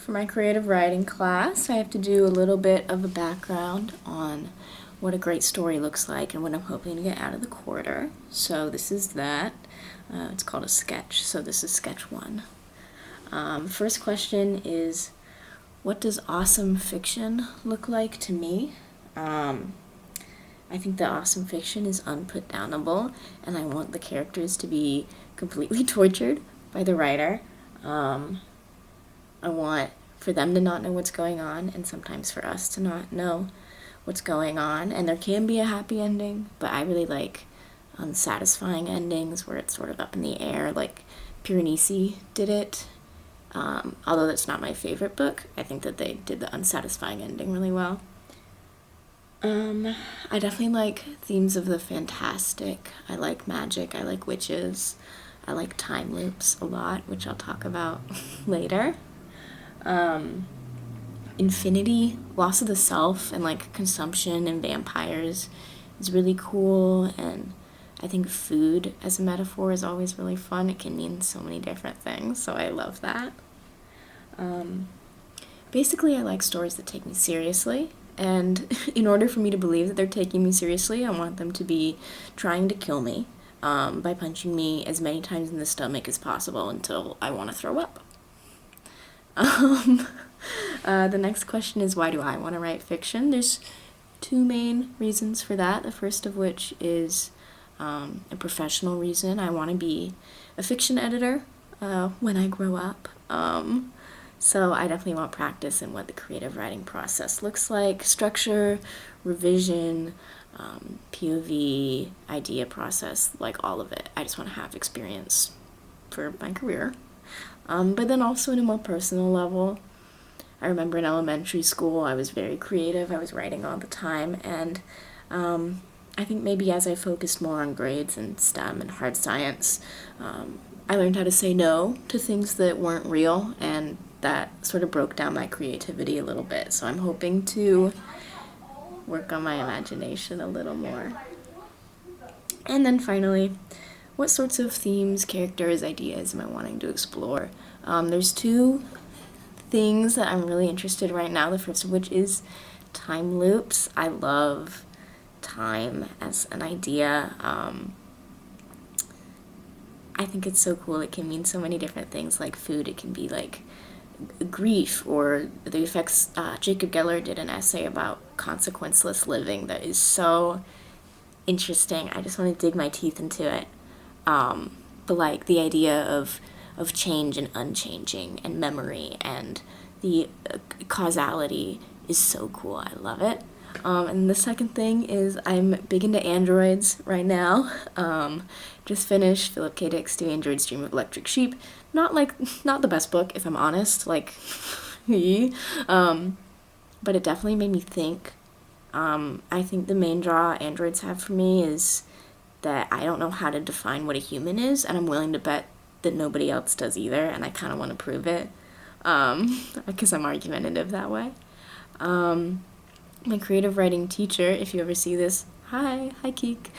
For my creative writing class, I have to do a little bit of a background on what a great story looks like and what I'm hoping to get out of the quarter. So this is that. It's called a sketch, so this is sketch 1. First question is, what does awesome fiction look like to me? I think that awesome fiction is unputdownable, and I want the characters to be completely tortured by the writer. I want for them to not know what's going on, and sometimes for us to not know what's going on. And there can be a happy ending, but I really like unsatisfying endings where it's sort of up in the air, like Piranesi did it. Although that's not my favorite book, I think that they did the unsatisfying ending really well. I definitely like themes of the fantastic. I like magic, I like witches, I like time loops a lot, which I'll talk about later. Infinity, loss of the self, and like consumption and vampires is really cool, and I think food as a metaphor is always really fun. It can mean so many different things, so I love that. Basically, I like stories that take me seriously, and in order for me to believe that they're taking me seriously, I want them to be trying to kill me by punching me as many times in the stomach as possible until I want to throw up. The next question is, why do I want to write fiction? There's two main reasons for that. The first of which is a professional reason. I want to be a fiction editor when I grow up. So I definitely want practice in what the creative writing process looks like, structure, revision, POV, idea process, like all of it. I just want to have experience for my career. But then also in a more personal level, I remember in elementary school I was very creative. I was writing all the time, and I think maybe as I focused more on grades and STEM and hard science, I learned how to say no to things that weren't real, and that sort of broke down my creativity a little bit. So I'm hoping to work on my imagination a little more. And then finally, what sorts of themes, characters, ideas am I wanting to explore? There's two things that I'm really interested in right now, the first of which is time loops. I love time as an idea. I think it's so cool. It can mean so many different things, like food. It can be like grief or the effects. Jacob Geller did an essay about consequenceless living that is so interesting. I just want to dig my teeth into it. But like the idea of change and unchanging and memory and the causality is so cool. I love it. And the second thing is I'm big into androids right now. Just finished Philip K. Dick's Do Androids Dream of Electric Sheep. Not the best book, if I'm honest, like, but it definitely made me think. I think the main draw androids have for me is that I don't know how to define what a human is, and I'm willing to bet that nobody else does either, and I kind of want to prove it, because I'm argumentative that way. My creative writing teacher, if you ever see this, hi Keek,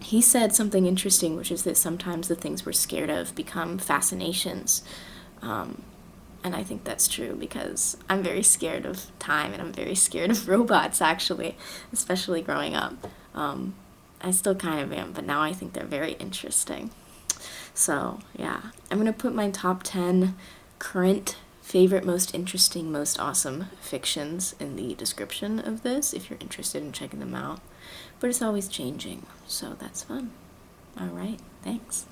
he said something interesting, which is that sometimes the things we're scared of become fascinations, and I think that's true because I'm very scared of time, and I'm very scared of robots, actually, especially growing up. I still kind of am, but now I think they're very interesting. So, yeah, I'm going to put my top 10 current favorite, most interesting, most awesome fictions in the description of this if you're interested in checking them out. But it's always changing, so that's fun. All right, thanks.